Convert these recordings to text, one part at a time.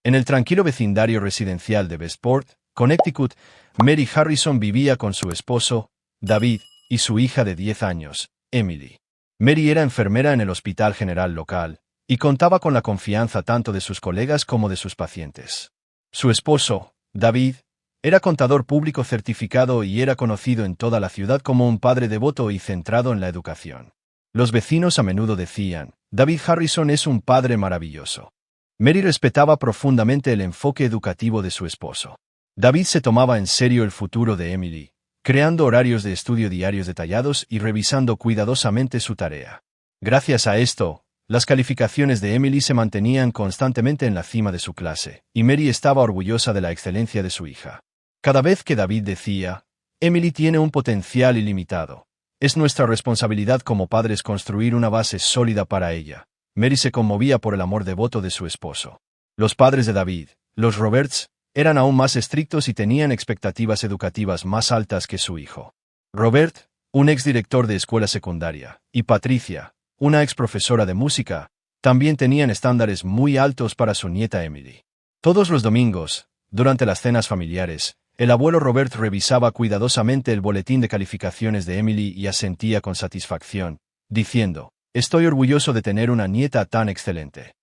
En el tranquilo vecindario residencial de Westport, Connecticut, Mary Harrison vivía con su esposo, David, y su hija de 10 años, Emily. Mary era enfermera en el Hospital General local, y contaba con la confianza tanto de sus colegas como de sus pacientes. Su esposo, David, era contador público certificado y era conocido en toda la ciudad como un padre devoto y centrado en la educación. Los vecinos a menudo decían, David Harrison es un padre maravilloso. Mary respetaba profundamente el enfoque educativo de su esposo. David se tomaba en serio el futuro de Emily, creando horarios de estudio diarios detallados y revisando cuidadosamente su tarea. Gracias a esto, las calificaciones de Emily se mantenían constantemente en la cima de su clase, y Mary estaba orgullosa de la excelencia de su hija. Cada vez que David decía, Emily tiene un potencial ilimitado, es nuestra responsabilidad como padres construir una base sólida para ella, Mary se conmovía por el amor devoto de su esposo. Los padres de David, los Roberts, eran aún más estrictos y tenían expectativas educativas más altas que su hijo. Robert, un exdirector de escuela secundaria, y Patricia, una exprofesora de música, también tenían estándares muy altos para su nieta Emily. Todos los domingos, durante las cenas familiares, el abuelo Robert revisaba cuidadosamente el boletín de calificaciones de Emily y asentía con satisfacción, diciendo, «Estoy orgulloso de tener una nieta tan excelente».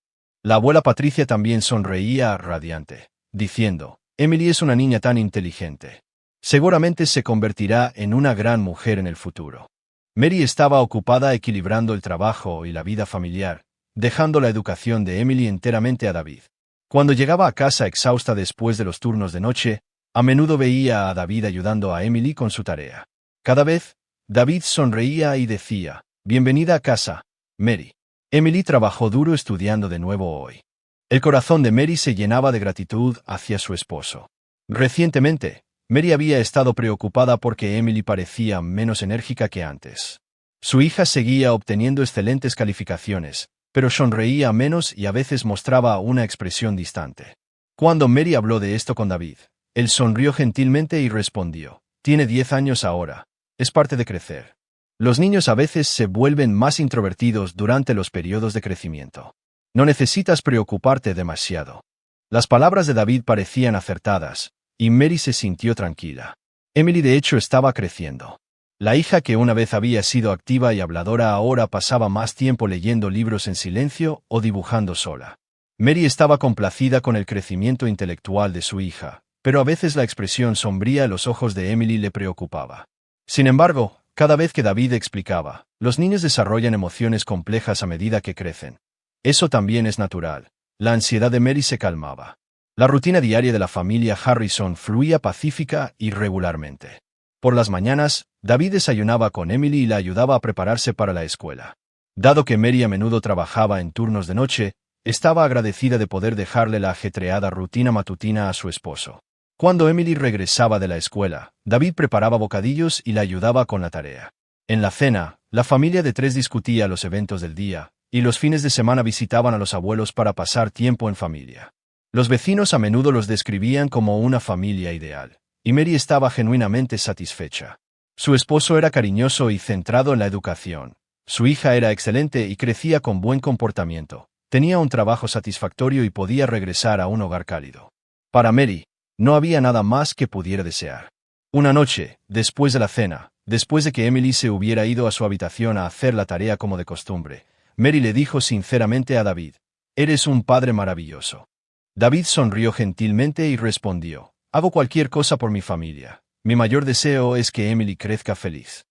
La abuela Patricia también sonreía radiante, diciendo, «Emily es una niña tan inteligente. Seguramente se convertirá en una gran mujer en el futuro». Mary estaba ocupada equilibrando el trabajo y la vida familiar, dejando la educación de Emily enteramente a David. Cuando llegaba a casa exhausta después de los turnos de noche, a menudo veía a David ayudando a Emily con su tarea. Cada vez, David sonreía y decía, «Bienvenida a casa, Mary». Emily trabajó duro estudiando de nuevo hoy. El corazón de Mary se llenaba de gratitud hacia su esposo. Recientemente, Mary había estado preocupada porque Emily parecía menos enérgica que antes. Su hija seguía obteniendo excelentes calificaciones, pero sonreía menos y a veces mostraba una expresión distante. Cuando Mary habló de esto con David, él sonrió gentilmente y respondió, «Tiene 10 años ahora. Es parte de crecer». Los niños a veces se vuelven más introvertidos durante los periodos de crecimiento. No necesitas preocuparte demasiado. Las palabras de David parecían acertadas, y Mary se sintió tranquila. Emily de hecho estaba creciendo. La hija que una vez había sido activa y habladora ahora pasaba más tiempo leyendo libros en silencio o dibujando sola. Mary estaba complacida con el crecimiento intelectual de su hija, pero a veces la expresión sombría en los ojos de Emily le preocupaba. Sin embargo, cada vez que David explicaba, los niños desarrollan emociones complejas a medida que crecen. Eso también es natural. La ansiedad de Mary se calmaba. La rutina diaria de la familia Harrison fluía pacífica y regularmente. Por las mañanas, David desayunaba con Emily y la ayudaba a prepararse para la escuela. Dado que Mary a menudo trabajaba en turnos de noche, estaba agradecida de poder dejarle la ajetreada rutina matutina a su esposo. Cuando Emily regresaba de la escuela, David preparaba bocadillos y la ayudaba con la tarea. En la cena, la familia de 3 discutía los eventos del día, y los fines de semana visitaban a los abuelos para pasar tiempo en familia. Los vecinos a menudo los describían como una familia ideal, y Mary estaba genuinamente satisfecha. Su esposo era cariñoso y centrado en la educación. Su hija era excelente y crecía con buen comportamiento. Tenía un trabajo satisfactorio y podía regresar a un hogar cálido. Para Mary, no había nada más que pudiera desear. Una noche, después de la cena, después de que Emily se hubiera ido a su habitación a hacer la tarea como de costumbre, Mary le dijo sinceramente a David, «Eres un padre maravilloso». David sonrió gentilmente y respondió, «Hago cualquier cosa por mi familia. Mi mayor deseo es que Emily crezca feliz».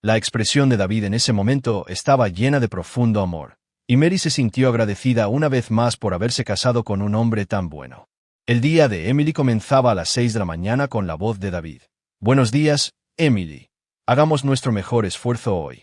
La expresión de David en ese momento estaba llena de profundo amor, y Mary se sintió agradecida una vez más por haberse casado con un hombre tan bueno. El día de Emily comenzaba a las 6 de la mañana con la voz de David. «Buenos días, Emily. Hagamos nuestro mejor esfuerzo hoy».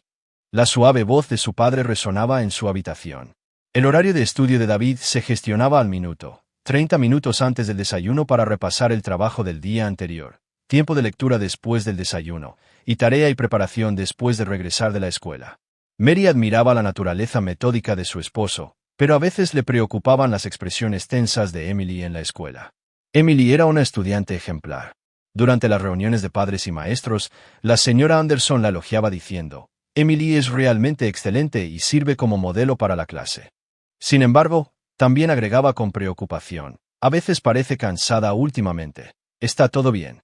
La suave voz de su padre resonaba en su habitación. El horario de estudio de David se gestionaba al minuto, 30 minutos antes del desayuno para repasar el trabajo del día anterior, tiempo de lectura después del desayuno, y tarea y preparación después de regresar de la escuela. Mary admiraba la naturaleza metódica de su esposo, pero a veces le preocupaban las expresiones tensas de Emily en la escuela. Emily era una estudiante ejemplar. Durante las reuniones de padres y maestros, la señora Anderson la elogiaba diciendo, «Emily es realmente excelente y sirve como modelo para la clase». Sin embargo, también agregaba con preocupación, A veces parece cansada últimamente. ¿Está todo bien?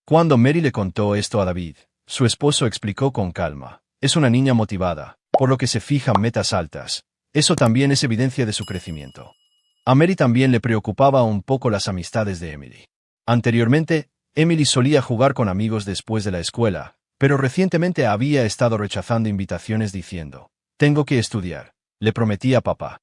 Cuando Mary le contó esto a David, su esposo explicó con calma. Es una niña motivada, por lo que se fija metas altas. Eso también es evidencia de su crecimiento. A Mary también le preocupaba un poco las amistades de Emily. Anteriormente, Emily solía jugar con amigos después de la escuela, pero recientemente había estado rechazando invitaciones diciendo, «Tengo que estudiar», le prometía papá.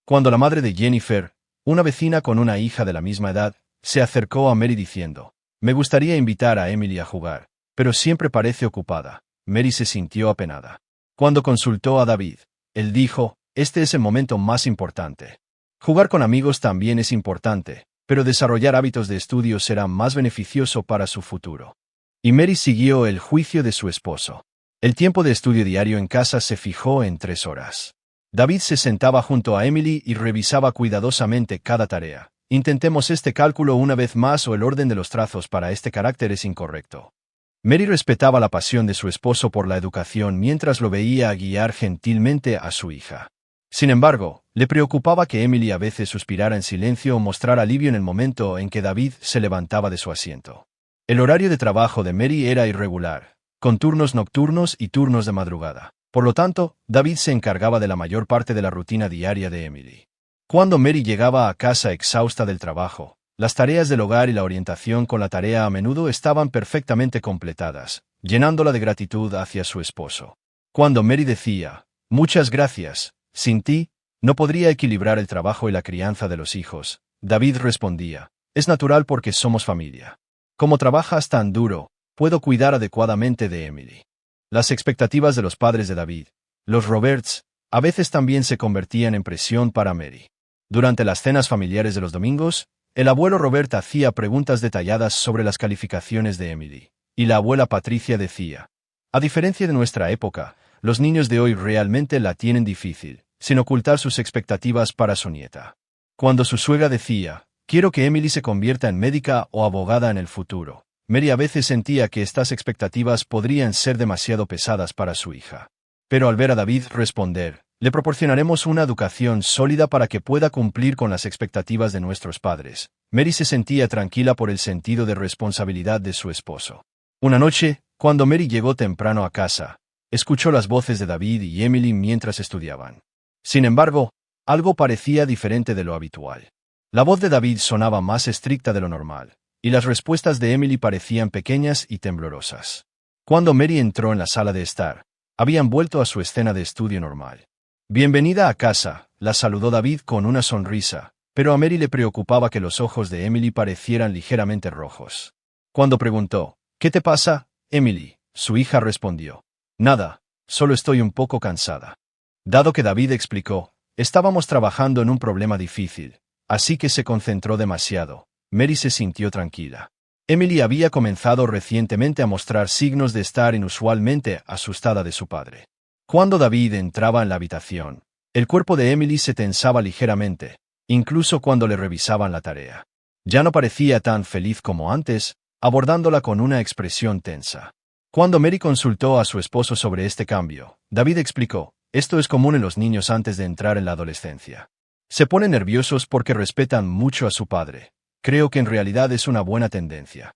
Cuando la madre de Jennifer, una vecina con una hija de la misma edad, se acercó a Mary diciendo, «Me gustaría invitar a Emily a jugar, pero siempre parece ocupada», Mary se sintió apenada. Cuando consultó a David, él dijo, «Este es el momento más importante. Jugar con amigos también es importante, pero desarrollar hábitos de estudio será más beneficioso para su futuro». Y Mary siguió el juicio de su esposo. El tiempo de estudio diario en casa se fijó en 3 horas. David se sentaba junto a Emily y revisaba cuidadosamente cada tarea. Intentemos este cálculo una vez más o el orden de los trazos para este carácter es incorrecto. Mary respetaba la pasión de su esposo por la educación mientras lo veía guiar gentilmente a su hija. Sin embargo, le preocupaba que Emily a veces suspirara en silencio o mostrara alivio en el momento en que David se levantaba de su asiento. El horario de trabajo de Mary era irregular, con turnos nocturnos y turnos de madrugada. Por lo tanto, David se encargaba de la mayor parte de la rutina diaria de Emily. Cuando Mary llegaba a casa exhausta del trabajo, las tareas del hogar y la orientación con la tarea a menudo estaban perfectamente completadas, llenándola de gratitud hacia su esposo. Cuando Mary decía, «Muchas gracias, sin ti, no podría equilibrar el trabajo y la crianza de los hijos», David respondía, «Es natural porque somos familia. Como trabajas tan duro, puedo cuidar adecuadamente de Emily». Las expectativas de los padres de David, los Roberts, a veces también se convertían en presión para Mary. Durante las cenas familiares de los domingos, el abuelo Robert hacía preguntas detalladas sobre las calificaciones de Emily, y la abuela Patricia decía, «A diferencia de nuestra época, los niños de hoy realmente la tienen difícil, sin ocultar sus expectativas para su nieta». Cuando su suegra decía, «Quiero que Emily se convierta en médica o abogada en el futuro», Mary a veces sentía que estas expectativas podrían ser demasiado pesadas para su hija. Pero al ver a David responder, «Le proporcionaremos una educación sólida para que pueda cumplir con las expectativas de nuestros padres», Mary se sentía tranquila por el sentido de responsabilidad de su esposo. Una noche, cuando Mary llegó temprano a casa, escuchó las voces de David y Emily mientras estudiaban. Sin embargo, algo parecía diferente de lo habitual. La voz de David sonaba más estricta de lo normal, y las respuestas de Emily parecían pequeñas y temblorosas. Cuando Mary entró en la sala de estar, habían vuelto a su escena de estudio normal. «Bienvenida a casa», la saludó David con una sonrisa, pero a Mary le preocupaba que los ojos de Emily parecieran ligeramente rojos. Cuando preguntó, «¿Qué te pasa, Emily?», su hija respondió, «Nada, solo estoy un poco cansada». Dado que David explicó, «Estábamos trabajando en un problema difícil, así que se concentró demasiado», Mary se sintió tranquila. Emily había comenzado recientemente a mostrar signos de estar inusualmente asustada de su padre. Cuando David entraba en la habitación, el cuerpo de Emily se tensaba ligeramente, incluso cuando le revisaban la tarea. Ya no parecía tan feliz como antes, abordándola con una expresión tensa. Cuando Mary consultó a su esposo sobre este cambio, David explicó, «Esto es común en los niños antes de entrar en la adolescencia. Se ponen nerviosos porque respetan mucho a su padre. Creo que en realidad es una buena tendencia».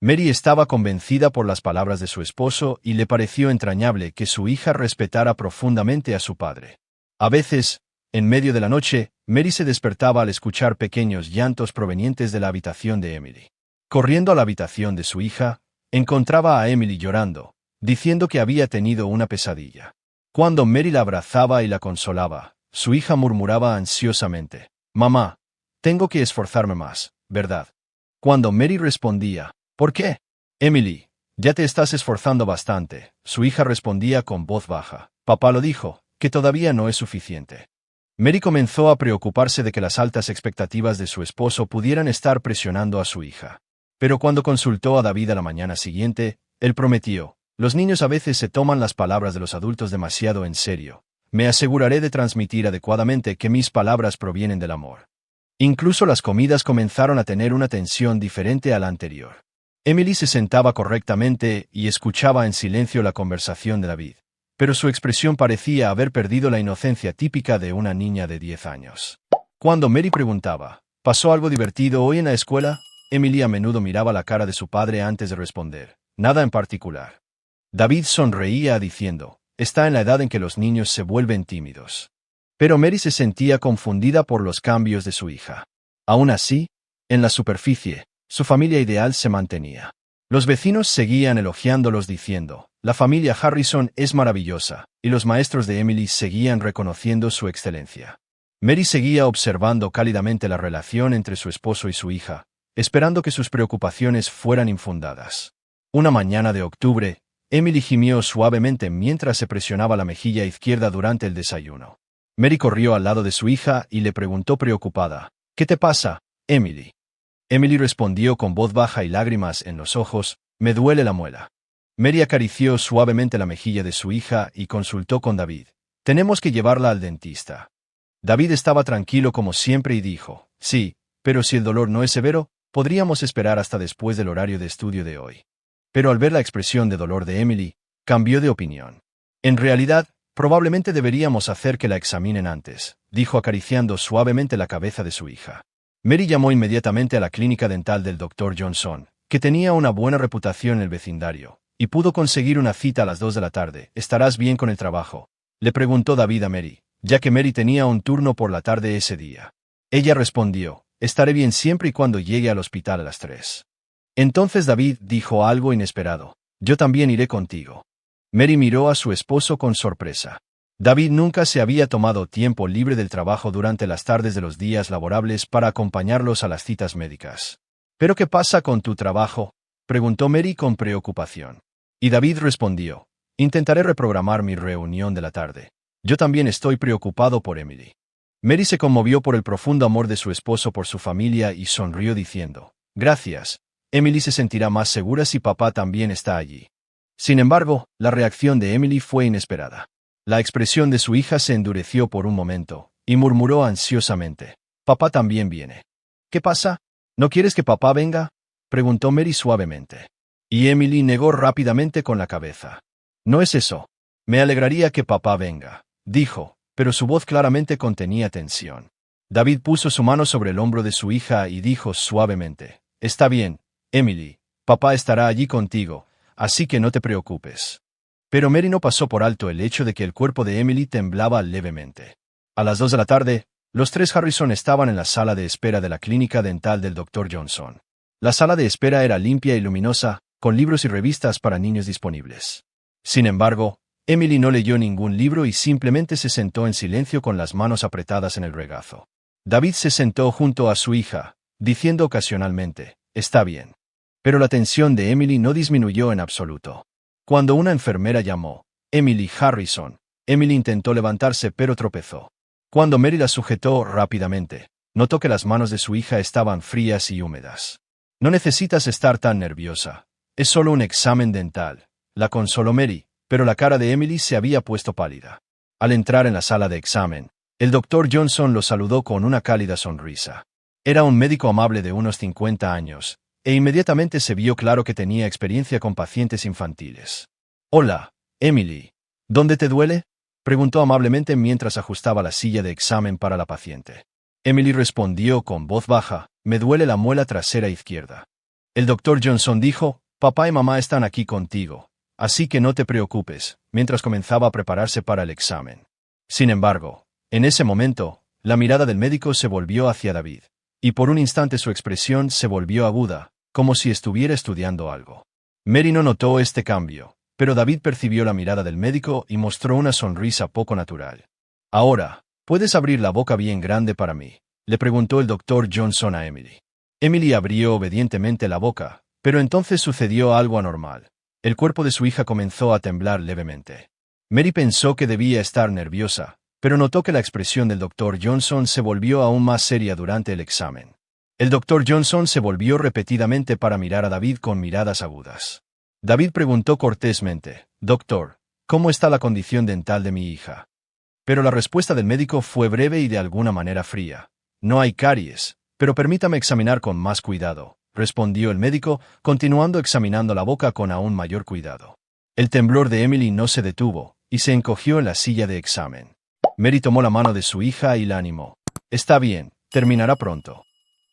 Mary estaba convencida por las palabras de su esposo y le pareció entrañable que su hija respetara profundamente a su padre. A veces, en medio de la noche, Mary se despertaba al escuchar pequeños llantos provenientes de la habitación de Emily. Corriendo a la habitación de su hija, encontraba a Emily llorando, diciendo que había tenido una pesadilla. Cuando Mary la abrazaba y la consolaba, su hija murmuraba ansiosamente, «Mamá, tengo que esforzarme más, ¿verdad?». Cuando Mary respondía, «¿Por qué?». «Emily, ya te estás esforzando bastante», su hija respondía con voz baja, «Papá lo dijo, que todavía no es suficiente». Mary comenzó a preocuparse de que las altas expectativas de su esposo pudieran estar presionando a su hija. Pero cuando consultó a David a la mañana siguiente, él prometió, «Los niños a veces se toman las palabras de los adultos demasiado en serio. Me aseguraré de transmitir adecuadamente que mis palabras provienen del amor». Incluso las comidas comenzaron a tener una tensión diferente a la anterior. Emily se sentaba correctamente y escuchaba en silencio la conversación de David, pero su expresión parecía haber perdido la inocencia típica de una niña de 10 años. Cuando Mary preguntaba, ¿Pasó algo divertido hoy en la escuela? Emily a menudo miraba la cara de su padre antes de responder. Nada en particular. David sonreía diciendo, está en la edad en que los niños se vuelven tímidos. Pero Mary se sentía confundida por los cambios de su hija. Aún así, en la superficie, su familia ideal se mantenía. Los vecinos seguían elogiándolos diciendo, la familia Harrison es maravillosa, y los maestros de Emily seguían reconociendo su excelencia. Mary seguía observando cálidamente la relación entre su esposo y su hija, esperando que sus preocupaciones fueran infundadas. Una mañana de octubre, Emily gimió suavemente mientras se presionaba la mejilla izquierda durante el desayuno. Mary corrió al lado de su hija y le preguntó preocupada, ¿qué te pasa, Emily? Emily respondió con voz baja y lágrimas en los ojos, me duele la muela. Mary acarició suavemente la mejilla de su hija y consultó con David. Tenemos que llevarla al dentista. David estaba tranquilo como siempre y dijo, sí, pero si el dolor no es severo, podríamos esperar hasta después del horario de estudio de hoy. Pero al ver la expresión de dolor de Emily, cambió de opinión. En realidad, probablemente deberíamos hacer que la examinen antes, dijo acariciando suavemente la cabeza de su hija. Mary llamó inmediatamente a la clínica dental del Dr. Johnson, que tenía una buena reputación en el vecindario, y pudo conseguir una cita a las 2 de la tarde. ¿Estarás bien con el trabajo?, le preguntó David a Mary, ya que Mary tenía un turno por la tarde ese día. Ella respondió, estaré bien siempre y cuando llegue al hospital a las 3. Entonces David dijo algo inesperado, yo también iré contigo. Mary miró a su esposo con sorpresa. David nunca se había tomado tiempo libre del trabajo durante las tardes de los días laborables para acompañarlos a las citas médicas. ¿Pero qué pasa con tu trabajo?, preguntó Mary con preocupación. Y David respondió, intentaré reprogramar mi reunión de la tarde. Yo también estoy preocupado por Emily. Mary se conmovió por el profundo amor de su esposo por su familia y sonrió diciendo, gracias, Emily se sentirá más segura si papá también está allí. Sin embargo, la reacción de Emily fue inesperada. La expresión de su hija se endureció por un momento, y murmuró ansiosamente, papá también viene. ¿Qué pasa? ¿No quieres que papá venga?, preguntó Mary suavemente. Y Emily negó rápidamente con la cabeza. No es eso. Me alegraría que papá venga, dijo, pero su voz claramente contenía tensión. David puso su mano sobre el hombro de su hija y dijo suavemente, está bien, Emily, papá estará allí contigo, así que no te preocupes. Pero Mary no pasó por alto el hecho de que el cuerpo de Emily temblaba levemente. A las 2 de la tarde, los tres Harrison estaban en la sala de espera de la clínica dental del Dr. Johnson. La sala de espera era limpia y luminosa, con libros y revistas para niños disponibles. Sin embargo, Emily no leyó ningún libro y simplemente se sentó en silencio con las manos apretadas en el regazo. David se sentó junto a su hija, diciendo ocasionalmente, está bien. Pero la tensión de Emily no disminuyó en absoluto. Cuando una enfermera llamó, Emily Harrison, Emily intentó levantarse pero tropezó. Cuando Mary la sujetó rápidamente, notó que las manos de su hija estaban frías y húmedas. No necesitas estar tan nerviosa. Es solo un examen dental, la consoló Mary, pero la cara de Emily se había puesto pálida. Al entrar en la sala de examen, el Dr. Johnson lo saludó con una cálida sonrisa. Era un médico amable de unos 50 años, e inmediatamente se vio claro que tenía experiencia con pacientes infantiles. Hola, Emily. ¿Dónde te duele?, preguntó amablemente mientras ajustaba la silla de examen para la paciente. Emily respondió con voz baja, me duele la muela trasera izquierda. El Dr. Johnson dijo, papá y mamá están aquí contigo, así que no te preocupes, mientras comenzaba a prepararse para el examen. Sin embargo, en ese momento, la mirada del médico se volvió hacia David, y por un instante su expresión se volvió aguda, como si estuviera estudiando algo. Mary no notó este cambio, pero David percibió la mirada del médico y mostró una sonrisa poco natural. Ahora, ¿puedes abrir la boca bien grande para mí?, le preguntó el Dr. Johnson a Emily. Emily abrió obedientemente la boca, pero entonces sucedió algo anormal. El cuerpo de su hija comenzó a temblar levemente. Mary pensó que debía estar nerviosa, pero notó que la expresión del Dr. Johnson se volvió aún más seria durante el examen. El Dr. Johnson se volvió repetidamente para mirar a David con miradas agudas. David preguntó cortésmente, «Doctor, ¿cómo está la condición dental de mi hija?». Pero la respuesta del médico fue breve y de alguna manera fría. «No hay caries, pero permítame examinar con más cuidado», respondió el médico, continuando examinando la boca con aún mayor cuidado. El temblor de Emily no se detuvo, y se encogió en la silla de examen. Mary tomó la mano de su hija y la animó. «Está bien, terminará pronto».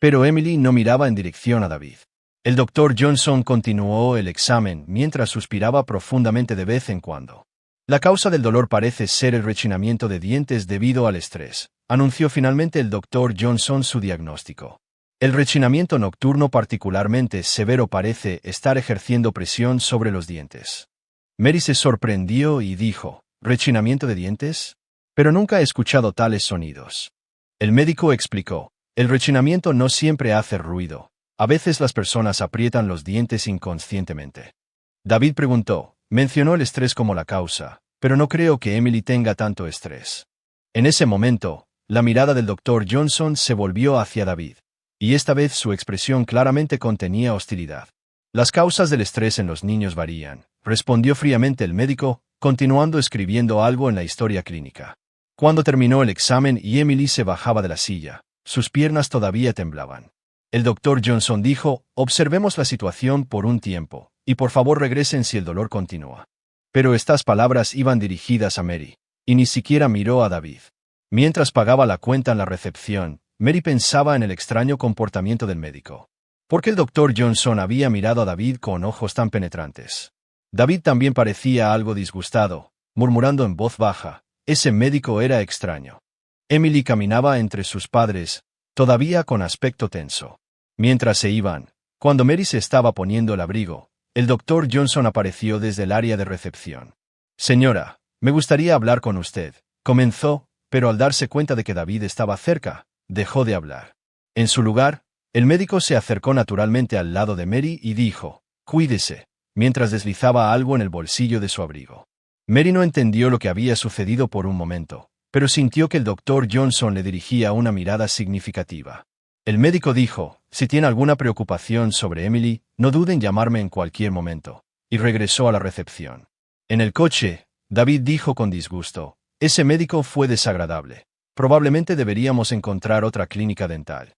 Pero Emily no miraba en dirección a David. El doctor Johnson continuó el examen mientras suspiraba profundamente de vez en cuando. La causa del dolor parece ser el rechinamiento de dientes debido al estrés, anunció finalmente el doctor Johnson su diagnóstico. El rechinamiento nocturno particularmente severo parece estar ejerciendo presión sobre los dientes. Mary se sorprendió y dijo, ¿rechinamiento de dientes? Pero nunca he escuchado tales sonidos. El médico explicó, el rechinamiento no siempre hace ruido. A veces las personas aprietan los dientes inconscientemente. David preguntó, mencionó el estrés como la causa, pero no creo que Emily tenga tanto estrés. En ese momento, la mirada del doctor Johnson se volvió hacia David, y esta vez su expresión claramente contenía hostilidad. Las causas del estrés en los niños varían, respondió fríamente el médico, continuando escribiendo algo en la historia clínica. Cuando terminó el examen y Emily se bajaba de la silla, sus piernas todavía temblaban. El doctor Johnson dijo, observemos la situación por un tiempo, y por favor regresen si el dolor continúa. Pero estas palabras iban dirigidas a Mary, y ni siquiera miró a David. Mientras pagaba la cuenta en la recepción, Mary pensaba en el extraño comportamiento del médico. ¿Por qué el doctor Johnson había mirado a David con ojos tan penetrantes? David también parecía algo disgustado, murmurando en voz baja, ese médico era extraño. Emily caminaba entre sus padres, todavía con aspecto tenso. Mientras se iban, cuando Mary se estaba poniendo el abrigo, el doctor Johnson apareció desde el área de recepción. Señora, me gustaría hablar con usted, comenzó, pero al darse cuenta de que David estaba cerca, dejó de hablar. En su lugar, el médico se acercó naturalmente al lado de Mary y dijo, cuídese, mientras deslizaba algo en el bolsillo de su abrigo. Mary no entendió lo que había sucedido por un momento, pero sintió que el doctor Johnson le dirigía una mirada significativa. El médico dijo, si tiene alguna preocupación sobre Emily, no duden en llamarme en cualquier momento, y regresó a la recepción. En el coche, David dijo con disgusto, ese médico fue desagradable. Probablemente deberíamos encontrar otra clínica dental.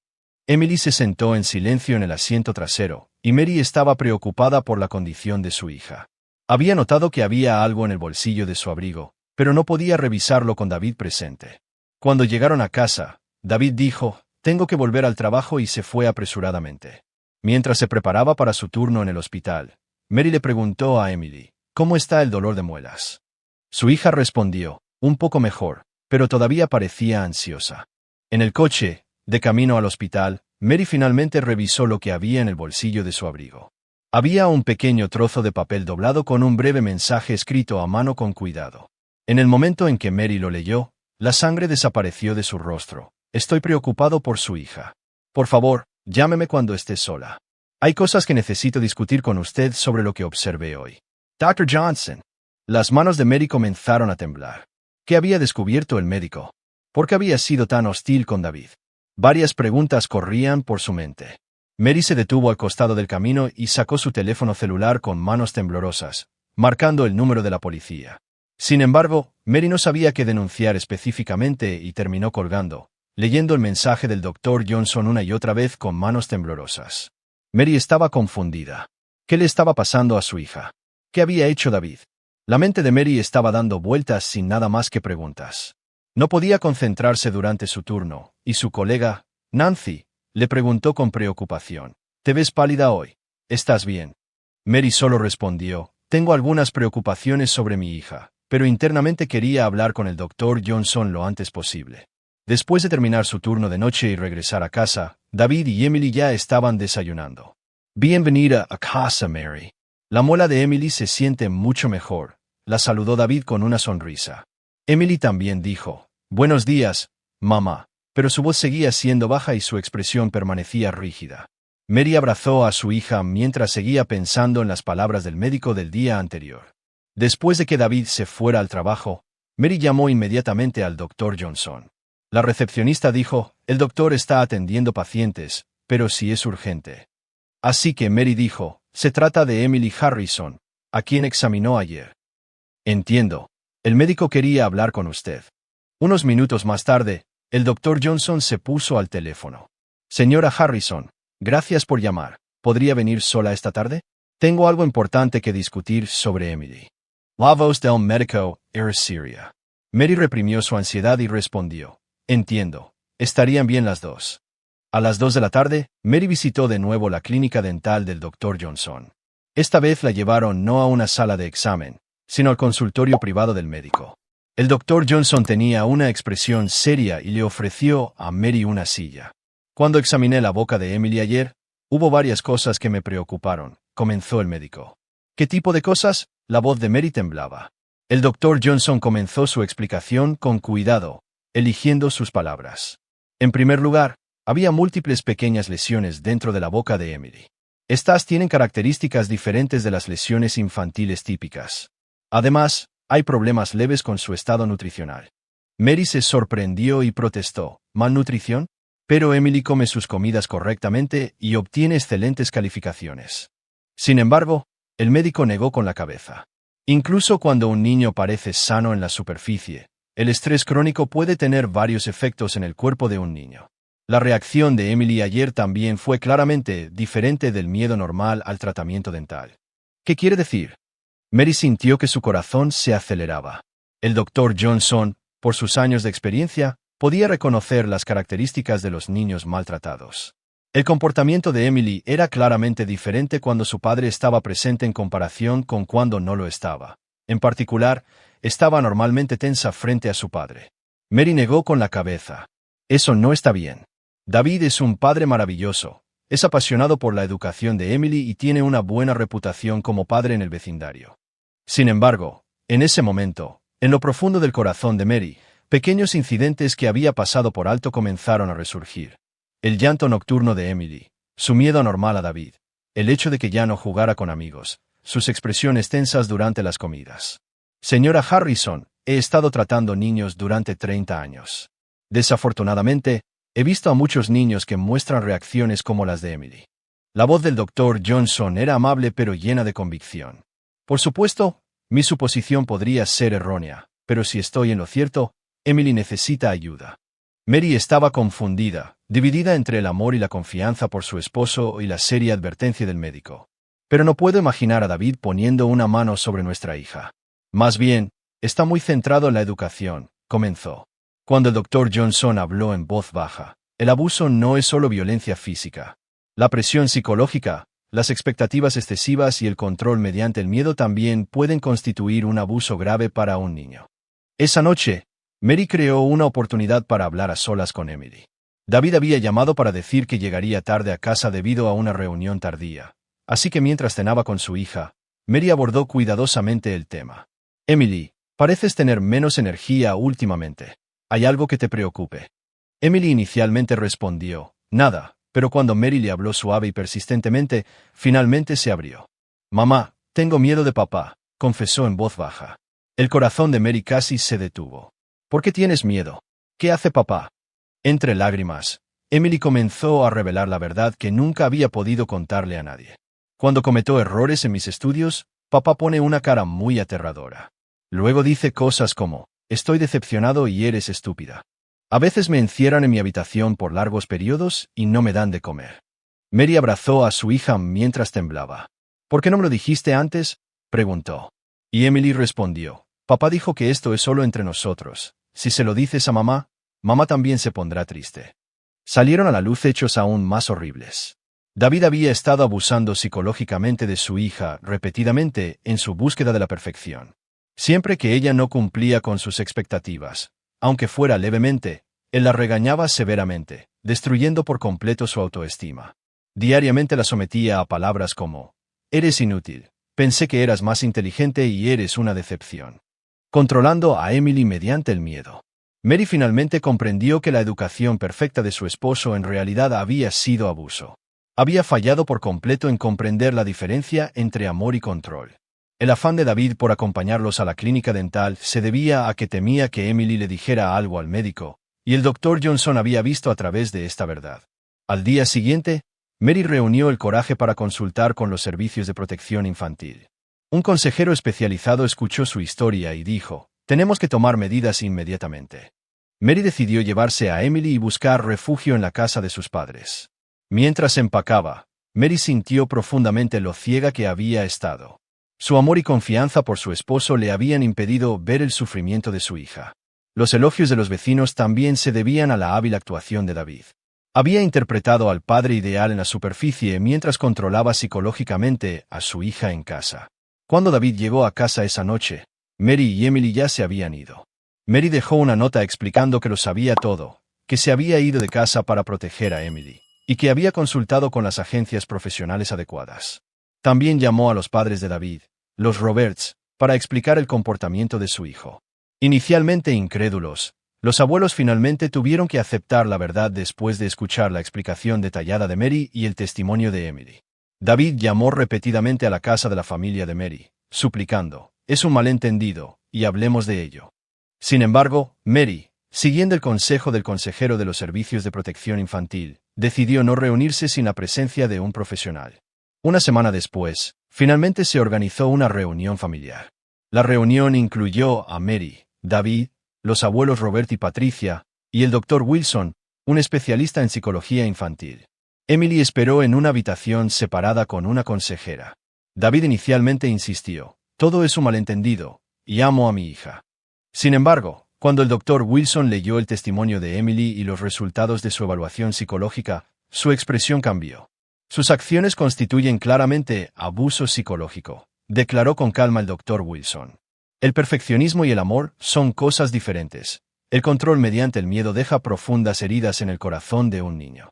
Emily se sentó en silencio en el asiento trasero, y Mary estaba preocupada por la condición de su hija. Había notado que había algo en el bolsillo de su abrigo, pero no podía revisarlo con David presente. Cuando llegaron a casa, David dijo, tengo que volver al trabajo y se fue apresuradamente. Mientras se preparaba para su turno en el hospital, Mary le preguntó a Emily, ¿cómo está el dolor de muelas? Su hija respondió, un poco mejor, pero todavía parecía ansiosa. En el coche, de camino al hospital, Mary finalmente revisó lo que había en el bolsillo de su abrigo. Había un pequeño trozo de papel doblado con un breve mensaje escrito a mano con cuidado. En el momento en que Mary lo leyó, la sangre desapareció de su rostro. Estoy preocupado por su hija. Por favor, llámeme cuando esté sola. Hay cosas que necesito discutir con usted sobre lo que observé hoy. Dr. Johnson. Las manos de Mary comenzaron a temblar. ¿Qué había descubierto el médico? ¿Por qué había sido tan hostil con David? Varias preguntas corrían por su mente. Mary se detuvo al costado del camino y sacó su teléfono celular con manos temblorosas, marcando el número de la policía. Sin embargo, Mary no sabía qué denunciar específicamente y terminó colgando, leyendo el mensaje del doctor Johnson una y otra vez con manos temblorosas. Mary estaba confundida. ¿Qué le estaba pasando a su hija? ¿Qué había hecho David? La mente de Mary estaba dando vueltas sin nada más que preguntas. No podía concentrarse durante su turno, y su colega, Nancy, le preguntó con preocupación, «¿Te ves pálida hoy? ¿Estás bien?» Mary solo respondió, «Tengo algunas preocupaciones sobre mi hija, pero internamente quería hablar con el doctor Johnson lo antes posible». Después de terminar su turno de noche y regresar a casa, David y Emily ya estaban desayunando. «Bienvenida a casa, Mary». La muela de Emily se siente mucho mejor, la saludó David con una sonrisa. Emily también dijo, «Buenos días, mamá», pero su voz seguía siendo baja y su expresión permanecía rígida. Mary abrazó a su hija mientras seguía pensando en las palabras del médico del día anterior. Después de que David se fuera al trabajo, Mary llamó inmediatamente al doctor Johnson. La recepcionista dijo, «El doctor está atendiendo pacientes, pero sí es urgente». Así que Mary dijo, «Se trata de Emily Harrison, a quien examinó ayer». «Entiendo. El médico quería hablar con usted». Unos minutos más tarde, el doctor Johnson se puso al teléfono. «Señora Harrison, gracias por llamar. ¿Podría venir sola esta tarde? Tengo algo importante que discutir sobre Emily». La voz del médico era seria. Mary reprimió su ansiedad y respondió, «Entiendo. Estarían bien las dos». A las 2 de la tarde, Mary visitó de nuevo la clínica dental del Dr. Johnson. Esta vez la llevaron no a una sala de examen, sino al consultorio privado del médico. El Dr. Johnson tenía una expresión seria y le ofreció a Mary una silla. Cuando examiné la boca de Emily ayer, hubo varias cosas que me preocuparon, comenzó el médico. ¿Qué tipo de cosas? La voz de Mary temblaba. El Dr. Johnson comenzó su explicación con cuidado, eligiendo sus palabras. En primer lugar, había múltiples pequeñas lesiones dentro de la boca de Emily. Estas tienen características diferentes de las lesiones infantiles típicas. Además, hay problemas leves con su estado nutricional. Mary se sorprendió y protestó. ¿Malnutrición? Pero Emily come sus comidas correctamente y obtiene excelentes calificaciones. Sin embargo, el médico negó con la cabeza. Incluso cuando un niño parece sano en la superficie, el estrés crónico puede tener varios efectos en el cuerpo de un niño. La reacción de Emily ayer también fue claramente diferente del miedo normal al tratamiento dental. ¿Qué quiere decir? Mary sintió que su corazón se aceleraba. El Dr. Johnson, por sus años de experiencia, podía reconocer las características de los niños maltratados. El comportamiento de Emily era claramente diferente cuando su padre estaba presente en comparación con cuando no lo estaba. En particular, estaba normalmente tensa frente a su padre. Mary negó con la cabeza. Eso no está bien. David es un padre maravilloso. Es apasionado por la educación de Emily y tiene una buena reputación como padre en el vecindario. Sin embargo, en ese momento, en lo profundo del corazón de Mary, pequeños incidentes que había pasado por alto comenzaron a resurgir. El llanto nocturno de Emily, su miedo anormal a David, el hecho de que ya no jugara con amigos, sus expresiones tensas durante las comidas. Señora Harrison, he estado tratando niños durante 30 años. Desafortunadamente, he visto a muchos niños que muestran reacciones como las de Emily. La voz del Dr. Johnson era amable pero llena de convicción. Por supuesto, mi suposición podría ser errónea, pero si estoy en lo cierto, Emily necesita ayuda. Mary estaba confundida, dividida entre el amor y la confianza por su esposo y la seria advertencia del médico. Pero no puedo imaginar a David poniendo una mano sobre nuestra hija. Más bien, está muy centrado en la educación, comenzó. Cuando el Dr. Johnson habló en voz baja, el abuso no es solo violencia física. La presión psicológica, las expectativas excesivas y el control mediante el miedo también pueden constituir un abuso grave para un niño. Esa noche, Mary creó una oportunidad para hablar a solas con Emily. David había llamado para decir que llegaría tarde a casa debido a una reunión tardía, así que mientras cenaba con su hija, Mary abordó cuidadosamente el tema. Emily, pareces tener menos energía últimamente. ¿Hay algo que te preocupe? Emily inicialmente respondió, nada, pero cuando Mary le habló suave y persistentemente, finalmente se abrió. Mamá, tengo miedo de papá, confesó en voz baja. El corazón de Mary casi se detuvo. ¿Por qué tienes miedo? ¿Qué hace papá? Entre lágrimas, Emily comenzó a revelar la verdad que nunca había podido contarle a nadie. Cuando cometo errores en mis estudios, papá pone una cara muy aterradora. Luego dice cosas como, estoy decepcionado y eres estúpida. A veces me encierran en mi habitación por largos periodos y no me dan de comer. Mary abrazó a su hija mientras temblaba. ¿Por qué no me lo dijiste antes? Preguntó. Y Emily respondió, papá dijo que esto es solo entre nosotros. Si se lo dices a mamá, mamá también se pondrá triste. Salieron a la luz hechos aún más horribles. David había estado abusando psicológicamente de su hija repetidamente en su búsqueda de la perfección. Siempre que ella no cumplía con sus expectativas, aunque fuera levemente, él la regañaba severamente, destruyendo por completo su autoestima. Diariamente la sometía a palabras como, eres inútil, pensé que eras más inteligente y eres una decepción. Controlando a Emily mediante el miedo. Mary finalmente comprendió que la educación perfecta de su esposo en realidad había sido abuso. Había fallado por completo en comprender la diferencia entre amor y control. El afán de David por acompañarlos a la clínica dental se debía a que temía que Emily le dijera algo al médico, y el Dr. Johnson había visto a través de esta verdad. Al día siguiente, Mary reunió el coraje para consultar con los servicios de protección infantil. Un consejero especializado escuchó su historia y dijo, tenemos que tomar medidas inmediatamente. Mary decidió llevarse a Emily y buscar refugio en la casa de sus padres. Mientras empacaba, Mary sintió profundamente lo ciega que había estado. Su amor y confianza por su esposo le habían impedido ver el sufrimiento de su hija. Los elogios de los vecinos también se debían a la hábil actuación de David. Había interpretado al padre ideal en la superficie mientras controlaba psicológicamente a su hija en casa. Cuando David llegó a casa esa noche, Mary y Emily ya se habían ido. Mary dejó una nota explicando que lo sabía todo, que se había ido de casa para proteger a Emily, y que había consultado con las agencias profesionales adecuadas. También llamó a los padres de David, los Roberts, para explicar el comportamiento de su hijo. Inicialmente incrédulos, los abuelos finalmente tuvieron que aceptar la verdad después de escuchar la explicación detallada de Mary y el testimonio de Emily. David llamó repetidamente a la casa de la familia de Mary, suplicando, «Es un malentendido, y hablemos de ello». Sin embargo, Mary, siguiendo el consejo del consejero de los servicios de protección infantil, decidió no reunirse sin la presencia de un profesional. Una semana después, finalmente se organizó una reunión familiar. La reunión incluyó a Mary, David, los abuelos Robert y Patricia, y el Dr. Wilson, un especialista en psicología infantil. Emily esperó en una habitación separada con una consejera. David inicialmente insistió, «Todo es un malentendido, y amo a mi hija». Sin embargo, cuando el Dr. Wilson leyó el testimonio de Emily y los resultados de su evaluación psicológica, su expresión cambió. «Sus acciones constituyen claramente abuso psicológico», declaró con calma el Dr. Wilson. «El perfeccionismo y el amor son cosas diferentes. El control mediante el miedo deja profundas heridas en el corazón de un niño».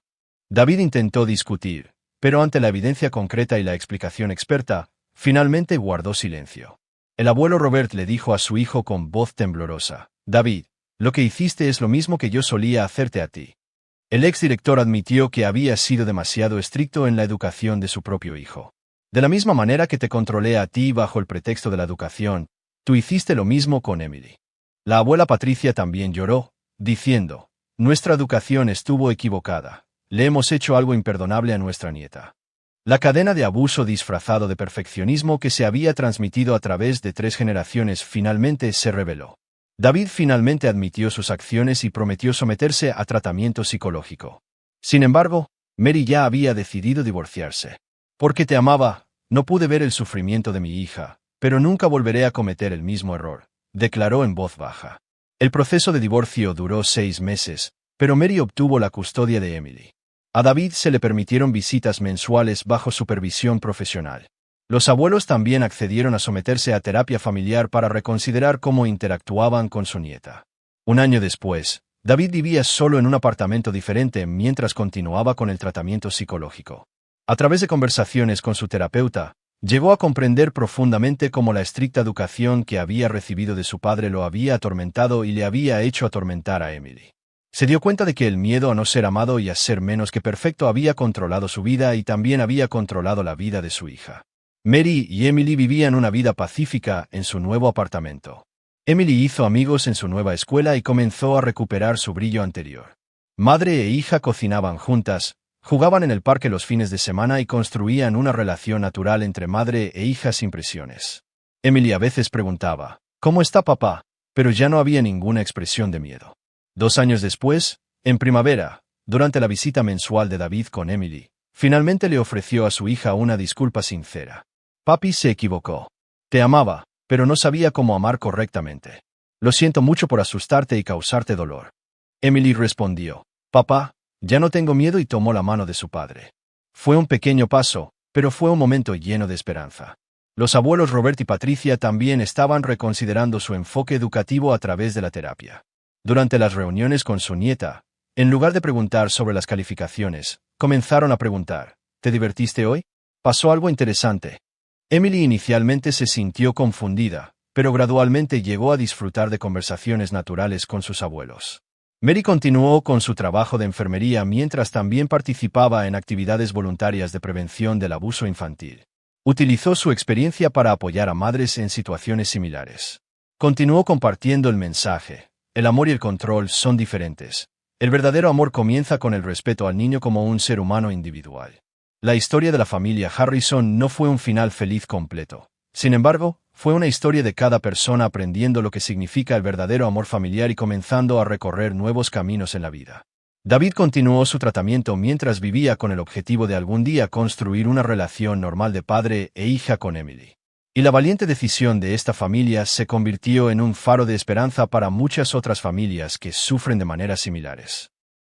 David intentó discutir, pero ante la evidencia concreta y la explicación experta, finalmente guardó silencio. El abuelo Robert le dijo a su hijo con voz temblorosa, «David, lo que hiciste es lo mismo que yo solía hacerte a ti». El exdirector admitió que había sido demasiado estricto en la educación de su propio hijo. «De la misma manera que te controlé a ti bajo el pretexto de la educación, tú hiciste lo mismo con Emily». La abuela Patricia también lloró, diciendo, «Nuestra educación estuvo equivocada. Le hemos hecho algo imperdonable a nuestra nieta». La cadena de abuso disfrazado de perfeccionismo que se había transmitido a través de 3 generaciones finalmente se reveló. David finalmente admitió sus acciones y prometió someterse a tratamiento psicológico. Sin embargo, Mary ya había decidido divorciarse. «Porque te amaba, no pude ver el sufrimiento de mi hija, pero nunca volveré a cometer el mismo error», declaró en voz baja. El proceso de divorcio duró 6 meses, pero Mary obtuvo la custodia de Emily. A David se le permitieron visitas mensuales bajo supervisión profesional. Los abuelos también accedieron a someterse a terapia familiar para reconsiderar cómo interactuaban con su nieta. Un año después, David vivía solo en un apartamento diferente mientras continuaba con el tratamiento psicológico. A través de conversaciones con su terapeuta, llegó a comprender profundamente cómo la estricta educación que había recibido de su padre lo había atormentado y le había hecho atormentar a Emily. Se dio cuenta de que el miedo a no ser amado y a ser menos que perfecto había controlado su vida y también había controlado la vida de su hija. Mary y Emily vivían una vida pacífica en su nuevo apartamento. Emily hizo amigos en su nueva escuela y comenzó a recuperar su brillo anterior. Madre e hija cocinaban juntas, jugaban en el parque los fines de semana y construían una relación natural entre madre e hija sin presiones. Emily a veces preguntaba, «¿Cómo está papá?», pero ya no había ninguna expresión de miedo. 2 años después, en primavera, durante la visita mensual de David con Emily, finalmente le ofreció a su hija una disculpa sincera. «Papi se equivocó. Te amaba, pero no sabía cómo amar correctamente. Lo siento mucho por asustarte y causarte dolor». Emily respondió, «Papá, ya no tengo miedo», y tomó la mano de su padre. Fue un pequeño paso, pero fue un momento lleno de esperanza. Los abuelos Robert y Patricia también estaban reconsiderando su enfoque educativo a través de la terapia. Durante las reuniones con su nieta, en lugar de preguntar sobre las calificaciones, comenzaron a preguntar, «¿Te divertiste hoy? ¿Pasó algo interesante?». Emily inicialmente se sintió confundida, pero gradualmente llegó a disfrutar de conversaciones naturales con sus abuelos. Mary continuó con su trabajo de enfermería mientras también participaba en actividades voluntarias de prevención del abuso infantil. Utilizó su experiencia para apoyar a madres en situaciones similares. Continuó compartiendo el mensaje. El amor y el control son diferentes. El verdadero amor comienza con el respeto al niño como un ser humano individual. La historia de la familia Harrison no fue un final feliz completo. Sin embargo, fue una historia de cada persona aprendiendo lo que significa el verdadero amor familiar y comenzando a recorrer nuevos caminos en la vida. David continuó su tratamiento mientras vivía con el objetivo de algún día construir una relación normal de padre e hija con Emily. Y la valiente decisión de esta familia se convirtió en un faro de esperanza para muchas otras familias que sufren de maneras similares.